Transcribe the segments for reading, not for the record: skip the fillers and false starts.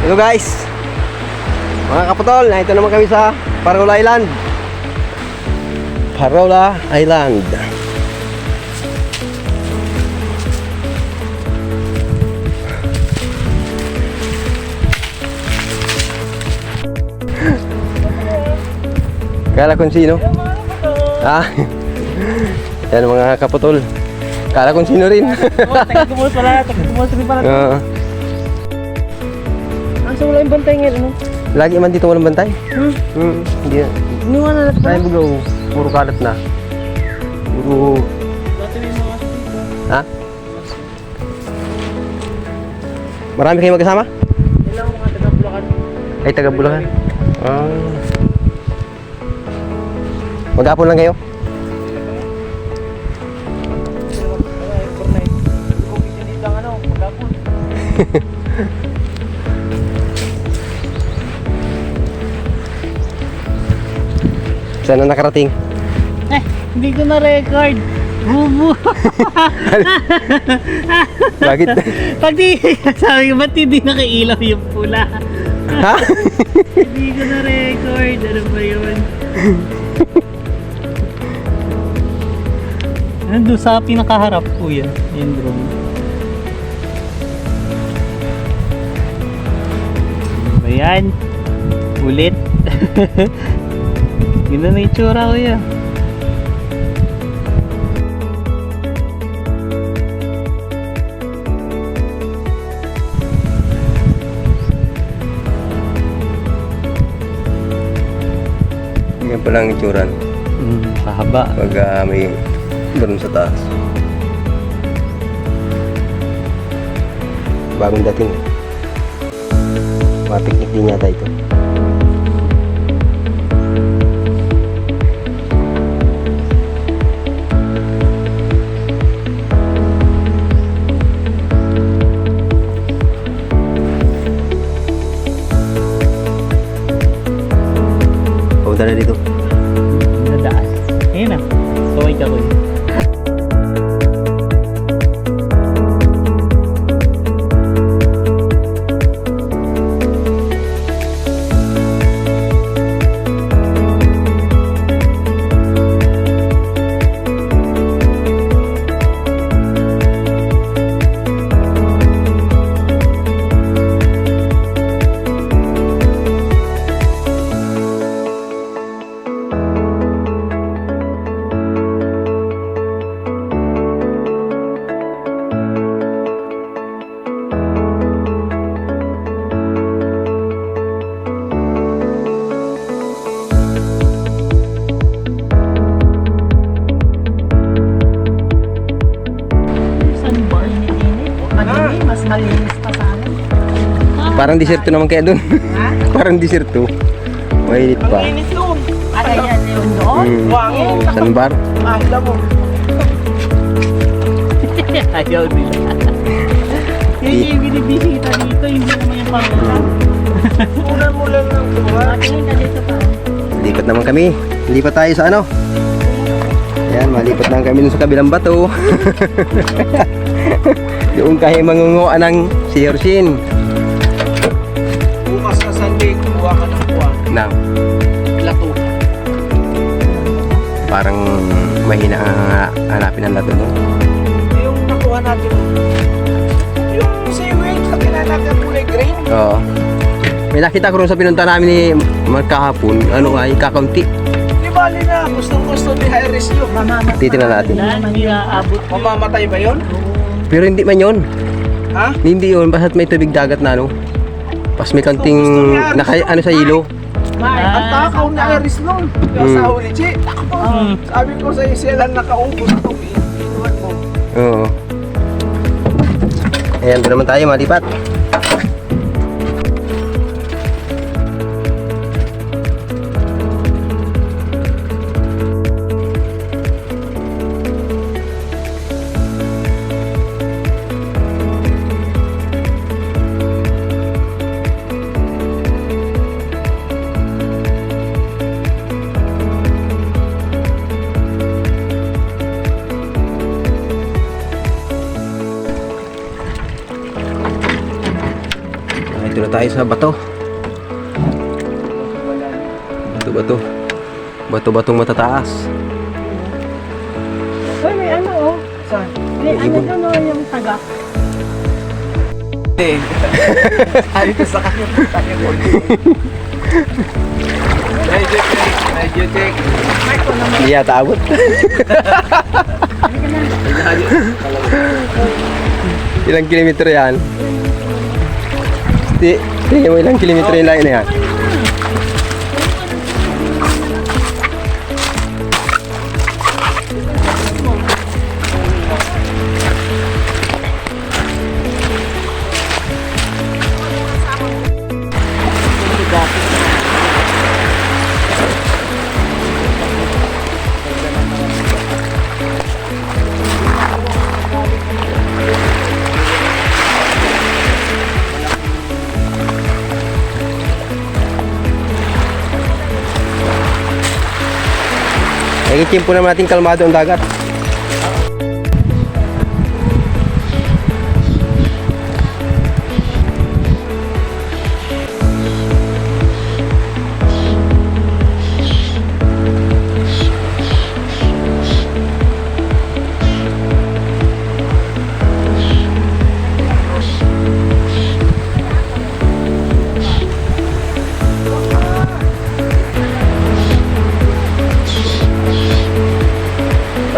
Hello guys, mga kaputol, ito naman kami sa Parola Island. Parola Island. Kala kung sino? Ah, yan mga kaputol. Kala kung sino rin. Taga-Gumuls pala, Taga-Gumuls rin pala. Asa wala yung bantay ngayon, ano? Lagi man dito walang bantay. Hindi na. Iniwan na natin. Tayo bugaw, puro kalat na. Puro... Dati may mga dito. Ha? Marami kayong magkasama? Ilang mga taga-Bulacan. Ay, taga Bulacan. Maghapon lang kayo? Saan na nakarating? Hindi ko na-record. Bubu. Bakit? Pag di, sabi ko, ba't hindi nakailaw yung pula? Ha? Hindi ko na-record. Ano ba yun? Nandun sa pinakaharap po yan. Yung drone. Ayan. Ulit. Ganda na yung tsura ko yan. Yan pala ang itsuran. Kahaba. Pag may doon sa taas. Bagong dating. Mga picnic din yata ito. Punta na dito. Nadaan. Ayun na. Kaway ka ko. Mas malinis pa sana. Parang diserto naman kaya doon. Parang diserto. Mainit pa. Malinis yun. Ano yan yun doon? Sandbar. Mahila mo. Ayaw nila. Yun yung binibisita dito, hindi naman yung pangulang. Mula-mula lang buha. Tingin ka dito pa. Lipat naman kami. Lipat tayo sa ano? Yan, malipat naman kami dun sa kabilang bato. Doon kayo mangunguan ng siyursin. Bukas na Sunday, kuha ka ng kuha. Nang Lato. parang mahina hanapin ang lato, no? Yung nakuha natin. Yung seaweed na kinanakan kulay green. Oo. May nakita ko rin sa pinunta namin ni magkahapon. Ano nga, kakaunti. Di bali na, gustong-gusto ni Iris yun. Titignan natin. Hindi aabot. Mamamatay ba yun? Pero hindi man yun. Ha? Hindi yun, basta't may tubig dagat na, ano? Pas may kanting ano sa ilo. Ang takaw na Iris nun. Yung sa huli, Chi. Sabi ko sa siya lang nakaubos ito. Inuwan mo. Oo. Ayan, doon naman tayo malipat. Ito na tayo sa bato. Bato-bato. Bato-batong matataas. Uy, may ano oh. Saan? May ano ibon. doon oh, yung taga. Sabi ko sa kanya, medyo check. Marco naman. Hindi yata abot. Ilang kilometro yan? Tingnan mo ilang kilometro yung layo na yan. Nagkikimpo naman natin kalmado ang dagat.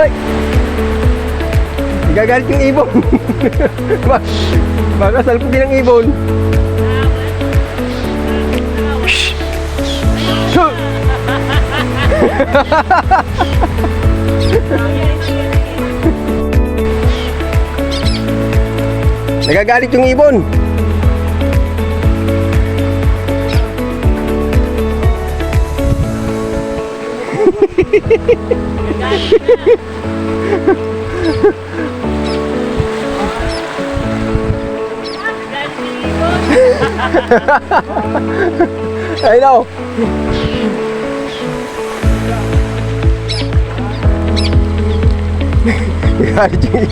Ay! Gagalit yung ibon. Baka salpugin ang ibon. Shhh! Shhh! Nagagalit yung ibon. Ay no. Nagagalit yung ibon.